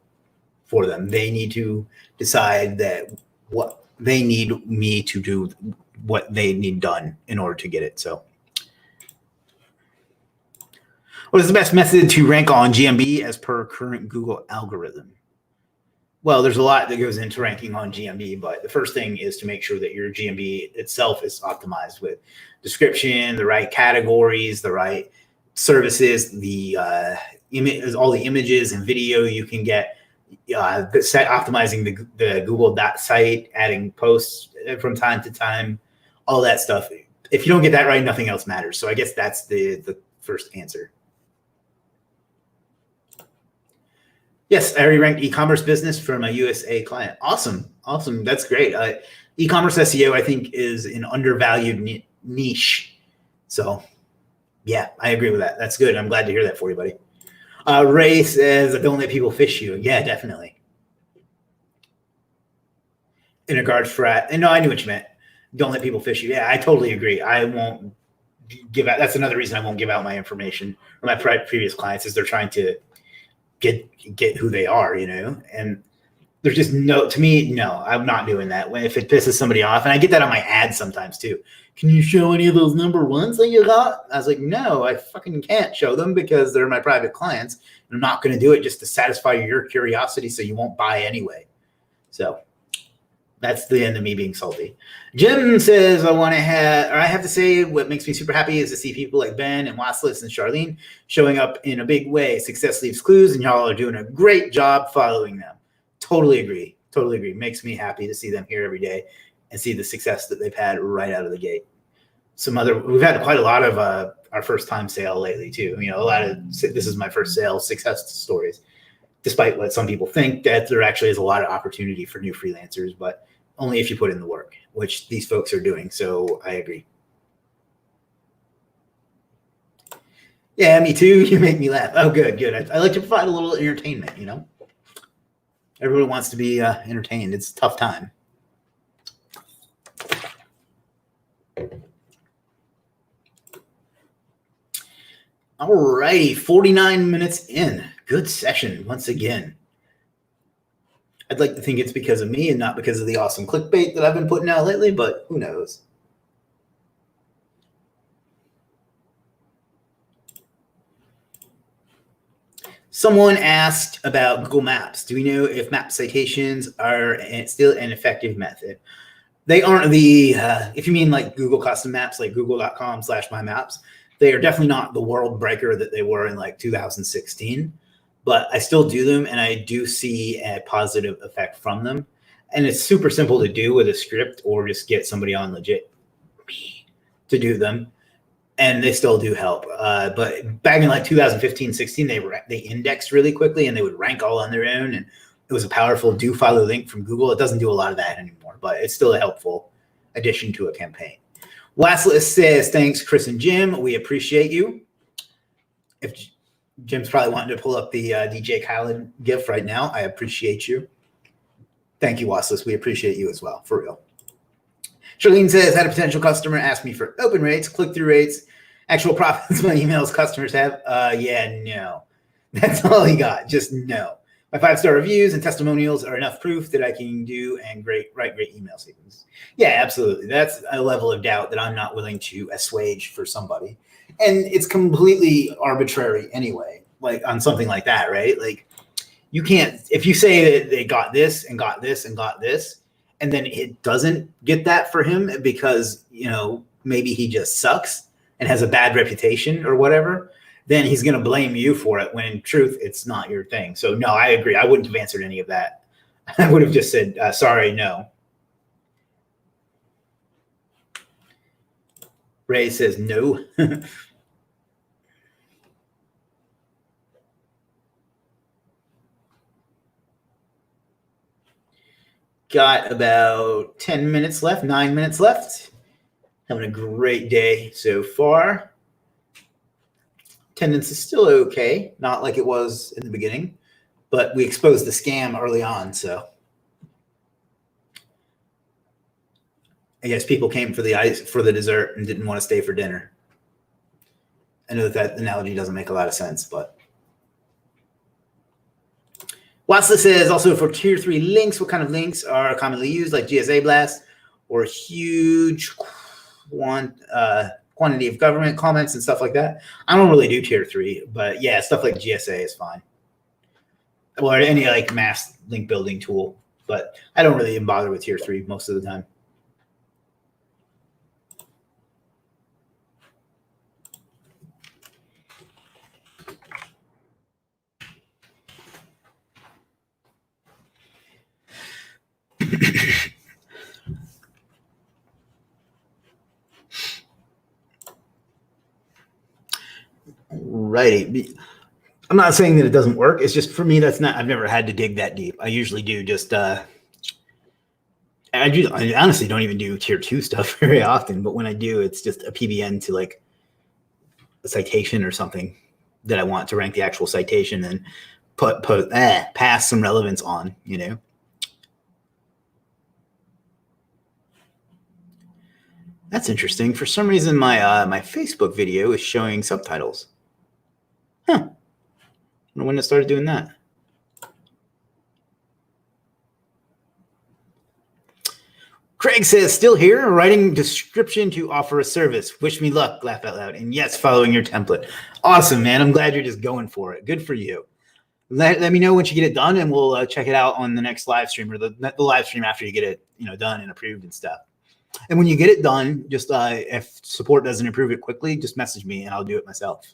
for them. They need to decide that what they need me to do, what they need done in order to get it. So what is the best method to rank on GMB as per current Google algorithm? Well, there's a lot that goes into ranking on GMB, but the first thing is to make sure that your GMB itself is optimized with description, the right categories, the right services, the all the images and video you can get, optimizing the Google site, adding posts from time to time, all that stuff. If you don't get that right, nothing else matters. So I guess that's the first answer. Yes, I already ranked e-commerce business for my USA client. Awesome. That's great. E-commerce SEO, I think, is an undervalued niche. So, yeah, I agree with that. That's good. I'm glad to hear that for you, buddy. Ray says, don't let people fish you. Yeah, definitely. In regards for, no, I knew what you meant. Don't let people fish you. Yeah, I totally agree. I won't give out. That's another reason I won't give out my information or my previous clients, is they're trying to get who they are, you know, and there's just no, to me, no, I'm not doing that. If it pisses somebody off, and I get that on my ads sometimes too. Can you show any of those number ones that you got? I was like, no, I fucking can't show them because they're my private clients. And I'm not going to do it just to satisfy your curiosity so you won't buy anyway. So that's the end of me being salty. Jim says, I have to say what makes me super happy is to see people like Ben and Waslis and Charlene showing up in a big way. Success leaves clues, and y'all are doing a great job following them. Totally agree. Makes me happy to see them here every day and see the success that they've had right out of the gate. We've had quite a lot of our first time sale lately too. You know, a lot of, this is my first sale success stories, despite what some people think, that there actually is a lot of opportunity for new freelancers, but only if you put in the work, which these folks are doing. So I agree. Yeah, me too. You make me laugh. Oh, good. I like to provide a little entertainment, you know. Everyone wants to be entertained. It's a tough time. All righty, 49 minutes in. Good session once again. I'd like to think it's because of me and not because of the awesome clickbait that I've been putting out lately, but who knows? Someone asked about Google Maps. Do we know if map citations are still an effective method? They aren't if you mean like Google custom maps, like google.com/mymaps, they are definitely not the world breaker that they were in like 2016. But I still do them, and I do see a positive effect from them. And it's super simple to do with a script, or just get somebody on Legiit to do them, and they still do help. But back in like 2015, 16, they indexed really quickly, and they would rank all on their own, and it was a powerful do follow link from Google. It doesn't do a lot of that anymore, but it's still a helpful addition to a campaign. Waslis says, thanks, Chris and Jim. We appreciate you. If Jim's probably wanting to pull up the DJ Khaled GIF right now. I appreciate you. Thank you, Waslis. We appreciate you as well, for real. Charlene says, had a potential customer ask me for open rates, click-through rates, actual profits, my emails customers have. Yeah, no. That's all he got. Just no. My 5-star reviews and testimonials are enough proof that I can do and write great email sequences. Yeah, absolutely. That's a level of doubt that I'm not willing to assuage for somebody. And it's completely arbitrary anyway, like on something like that, right? Like you can't, if you say that they got this and got this and got this, and then it doesn't get that for him because, maybe he just sucks and has a bad reputation or whatever, then he's going to blame you for it when in truth, it's not your thing. So no, I agree. I wouldn't have answered any of that. I would have just said, sorry, no. Ray says no. Got about 10 minutes left, 9 minutes left. Having a great day so far. Attendance is still okay, not like it was in the beginning, but we exposed the scam early on, so I guess people came for the dessert and didn't want to stay for dinner. I know that analogy doesn't make a lot of sense, but Watson says also for tier 3 links, what kind of links are commonly used, like GSA blast or huge quantity of government comments and stuff like that? I don't really do tier 3, but yeah, stuff like GSA is fine. Or any like mass link building tool, but I don't really even bother with tier 3 most of the time. Righty. I'm not saying that it doesn't work. It's just for me, I've never had to dig that deep. I usually do just, I honestly don't even do tier 2 stuff very often, but when I do, it's just a PBN to like a citation or something that I want to rank the actual citation and pass some relevance on, That's interesting. For some reason, my Facebook video is showing subtitles. Huh. I wonder when it started doing that. Craig says, still here, writing description to offer a service. Wish me luck, laugh out loud. And yes, following your template. Awesome, man. I'm glad you're just going for it. Good for you. Let me know once you get it done, and we'll check it out on the next live stream or the live stream after you get it done and approved and stuff. And when you get it done, just if support doesn't approve it quickly, just message me and I'll do it myself.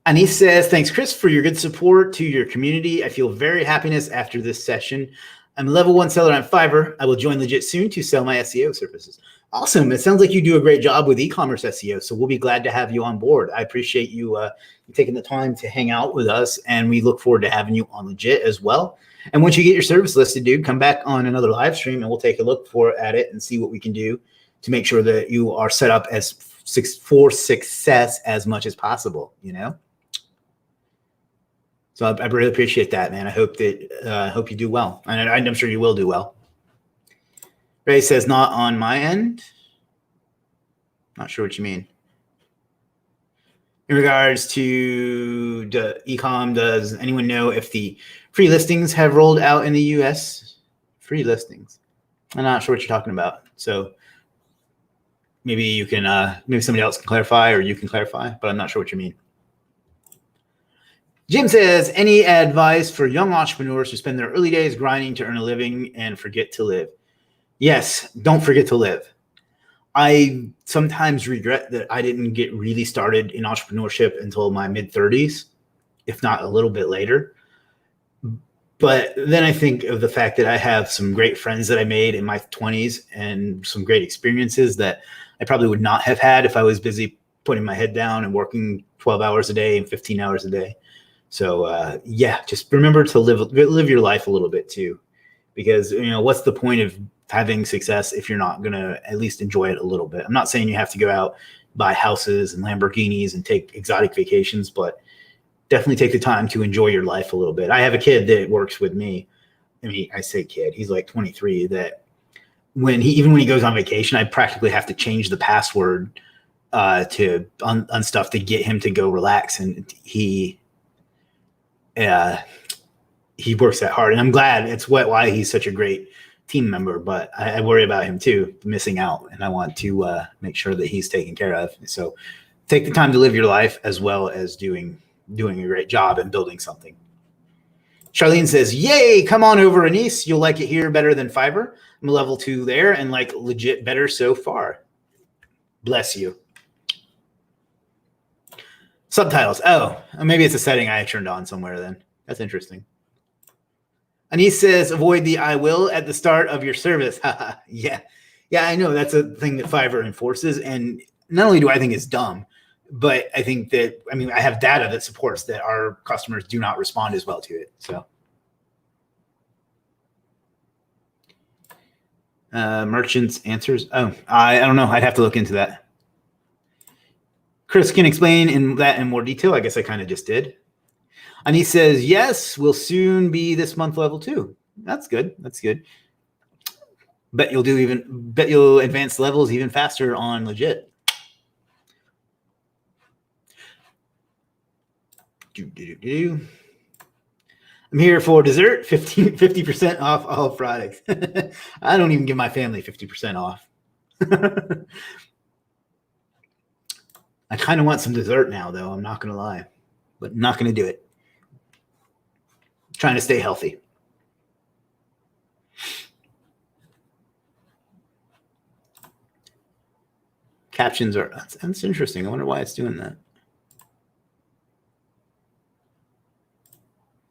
Anis says, thanks, Chris, for your good support to your community. I feel very happiness after this session. I'm a level 1 seller on Fiverr. I will join Legiit soon to sell my SEO services. Awesome. It sounds like you do a great job with e-commerce SEO, so we'll be glad to have you on board. I appreciate you taking the time to hang out with us, and we look forward to having you on Legiit as well. And once you get your service listed, dude, come back on another live stream, and we'll take a look at it and see what we can do to make sure that you are set up for success as much as possible, So I really appreciate that, man. I hope you do well. And I'm sure you will do well. Ray says, not on my end. Not sure what you mean. In regards to the ecom, does anyone know if the free listings have rolled out in the US? Free listings. I'm not sure what you're talking about. So maybe you can, maybe somebody else can clarify, or you can clarify, but I'm not sure what you mean. Jim says, any advice for young entrepreneurs who spend their early days grinding to earn a living and forget to live? Yes, don't forget to live. I sometimes regret that I didn't get really started in entrepreneurship until my mid-30s, if not a little bit later. But then I think of the fact that I have some great friends that I made in my 20s and some great experiences that I probably would not have had if I was busy putting my head down and working 12 hours a day and 15 hours a day. So yeah, just remember to live your life a little bit too, because what's the point of having success if you're not going to at least enjoy it a little bit? I'm not saying you have to go out, buy houses and Lamborghinis and take exotic vacations, but definitely take the time to enjoy your life a little bit. I have a kid that works with me. I mean, I say kid, he's like 23, that even when he goes on vacation, I practically have to change the password on stuff to get him to go relax. And he works that hard, and I'm glad. It's why he's such a great team member, but I worry about him too, missing out, and I want to make sure that he's taken care of. So take the time to live your life as well as doing a great job and building something. Charlene says, yay, come on over, Anise. You'll like it here better than Fiverr. I'm a level 2 there and like Legit better so far. Bless you. Subtitles. Oh, maybe it's a setting I turned on somewhere then. That's interesting. Anise says, avoid the I will at the start of your service. Yeah. Yeah, I know. That's a thing that Fiverr enforces. And not only do I think it's dumb, but I think that, I have data that supports that our customers do not respond as well to it. So, merchants answers. Oh, I don't know. I'd have to look into that. Chris can explain that in more detail. I guess I kind of just did. And he says, yes, we'll soon be this month level 2. That's good. That's good. Bet you'll advance levels even faster on Legit. I'm here for dessert, 50% off all products. I don't even give my family 50% off. I kind of want some dessert now, though. I'm not going to lie, but I'm not going to do it. I'm trying to stay healthy. Captions are, that's interesting. I wonder why it's doing that.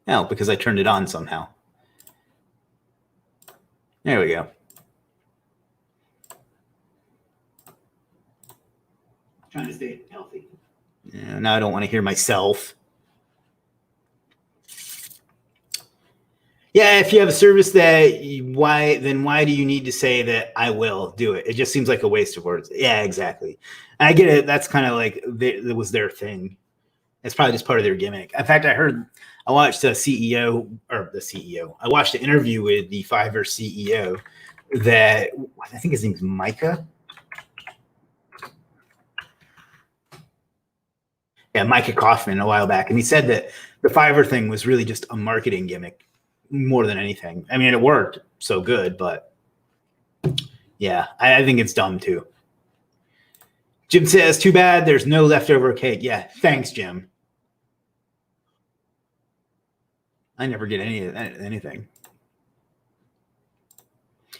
No, because I turned it on somehow. There we go. Trying to stay healthy. Yeah, now I don't want to hear myself. Yeah, if you have a service why do you need to say that I will do it? It just seems like a waste of words. Yeah, exactly. And I get it. That's kind of like it was their thing. It's probably just part of their gimmick. In fact, I watched I watched an interview with the Fiverr CEO that I think his name's Micah. Yeah, Micah Kaufman a while back. And he said that the Fiverr thing was really just a marketing gimmick more than anything. It worked so good, but yeah, I think it's dumb too. Jim says, too bad there's no leftover cake. Yeah, thanks, Jim. I never get anything. All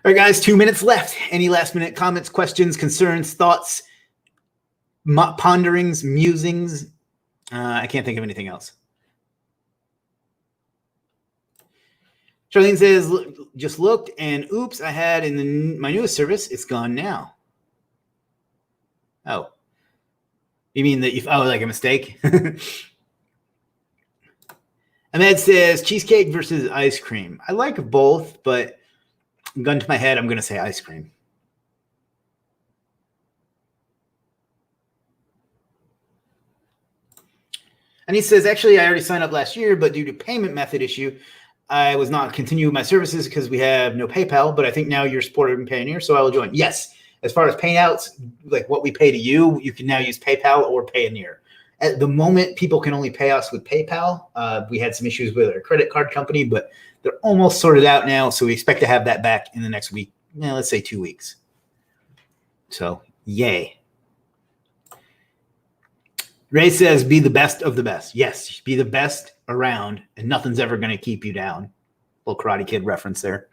right, guys, 2 minutes left. Any last minute comments, questions, concerns, thoughts, ponderings, musings? I can't think of anything else. Charlene says, just looked and oops, I had in my newest service. It's gone now. Oh, you mean that like a mistake? Ahmed says cheesecake versus ice cream. I like both, but gun to my head, I'm going to say ice cream. And he says, actually, I already signed up last year, but due to payment method issue, I was not continuing my services because we have no PayPal, but I think now you're supporting Payoneer, so I will join. Yes. As far as payouts, like what we pay to you, you can now use PayPal or Payoneer. At the moment, people can only pay us with PayPal. We had some issues with our credit card company, but they're almost sorted out now. So we expect to have that back in the next week. Let's say 2 weeks. So, yay. Ray says, be the best of the best. Yes, be the best around, and nothing's ever going to keep you down. Little Karate Kid reference there.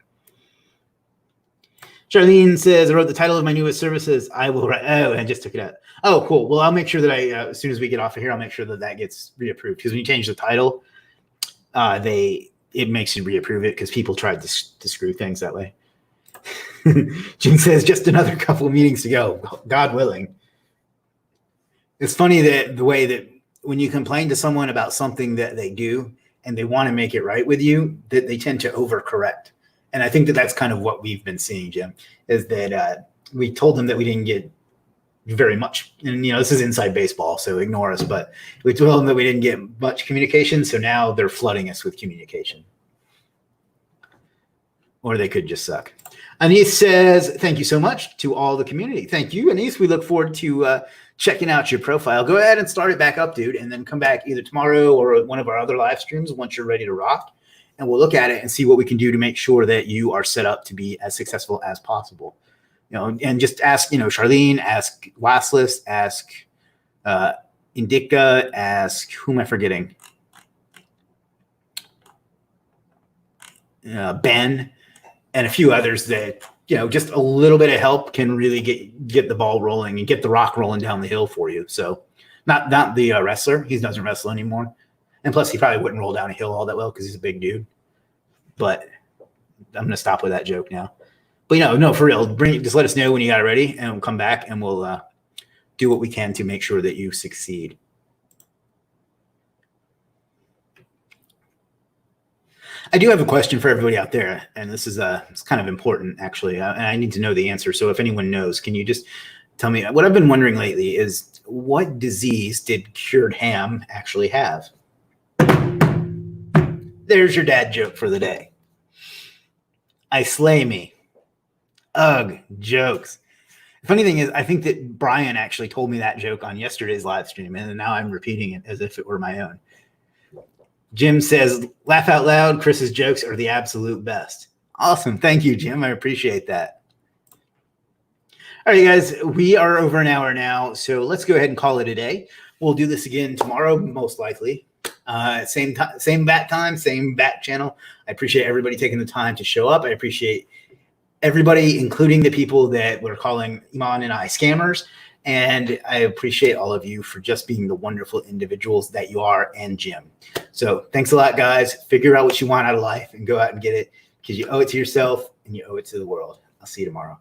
Charlene says, I wrote the title of my newest services. I will write. Oh, I just took it out. Oh, cool. Well, I'll make sure that as soon as we get off of here, I'll make sure that gets reapproved. Because when you change the title, it makes you reapprove it because people tried to screw things that way. Jim says, just another couple of meetings to go. God willing. It's funny that the way that when you complain to someone about something that they do and they want to make it right with you, that they tend to overcorrect. And I think that that's kind of what we've been seeing, Jim, is that we told them that we didn't get very much. And, this is inside baseball, so ignore us. But we told them that we didn't get much communication. So now they're flooding us with communication. Or they could just suck. Anise says, thank you so much to all the community. Thank you, Anise. We look forward to checking out your profile. Go ahead and start it back up, dude, and then come back either tomorrow or one of our other live streams once you're ready to rock. And we'll look at it and see what we can do to make sure that you are set up to be as successful as possible. And just ask, Charlene, ask Wassless, ask Indica, ask, who am I forgetting? Ben, and a few others that, just a little bit of help can really get the ball rolling and get the rock rolling down the hill for you. So not the wrestler. He doesn't wrestle anymore. And plus, he probably wouldn't roll down a hill all that well because he's a big dude. But I'm going to stop with that joke now. But, no, for real, just let us know when you got it ready, and we'll come back and we'll do what we can to make sure that you succeed. I do have a question for everybody out there, and this is it's kind of important, actually, and I need to know the answer. So if anyone knows, can you just tell me? What I've been wondering lately is, what disease did cured ham actually have? There's your dad joke for the day. I slay me. Ugh, jokes. The funny thing is, I think that Brian actually told me that joke on yesterday's live stream, and now I'm repeating it as if it were my own. Jim says, laugh out loud. Chris's jokes are the absolute best. Awesome. Thank you, Jim. I appreciate that. All right, guys, we are over an hour now, so let's go ahead and call it a day. We'll do this again tomorrow, most likely. Same bat time, same bat channel. I appreciate everybody taking the time to show up. I appreciate everybody, including the people that were calling Iman and I scammers. And I appreciate all of you for just being the wonderful individuals that you are, and Jim. So thanks a lot, guys. Figure out what you want out of life and go out and get it, because you owe it to yourself and you owe it to the world. I'll see you tomorrow.